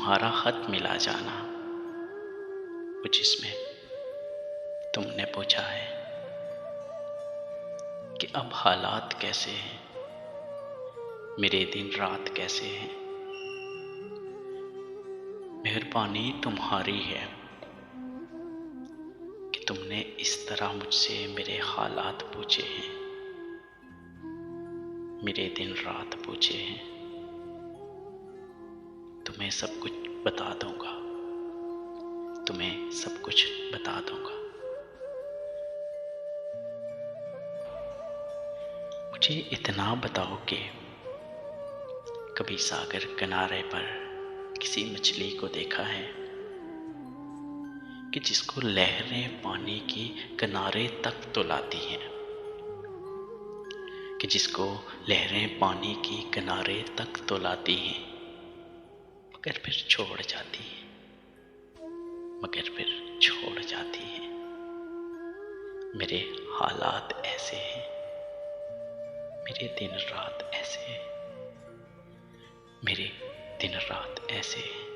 तुम्हारा खत मिला जाना, वो जिसमें तुमने पूछा है कि अब हालात कैसे हैं, मेरे दिन रात कैसे हैं। मेहरबानी तुम्हारी है कि तुमने इस तरह मुझसे मेरे हालात पूछे हैं, मेरे दिन रात पूछे हैं। तुम्हें सब कुछ बता दूंगा, तुम्हें सब कुछ बता दूंगा। मुझे इतना बताओ कि कभी सागर किनारे पर किसी मछली को देखा है कि जिसको लहरें पानी की किनारे तक तो लाती हैं, कि जिसको लहरें पानी की किनारे तक तो लाती हैं, मगर फिर छोड़ जाती हैं, मगर फिर छोड़ जाती हैं। मेरे हालात ऐसे हैं, मेरे दिन रात ऐसे हैं, मेरे दिन रात ऐसे हैं।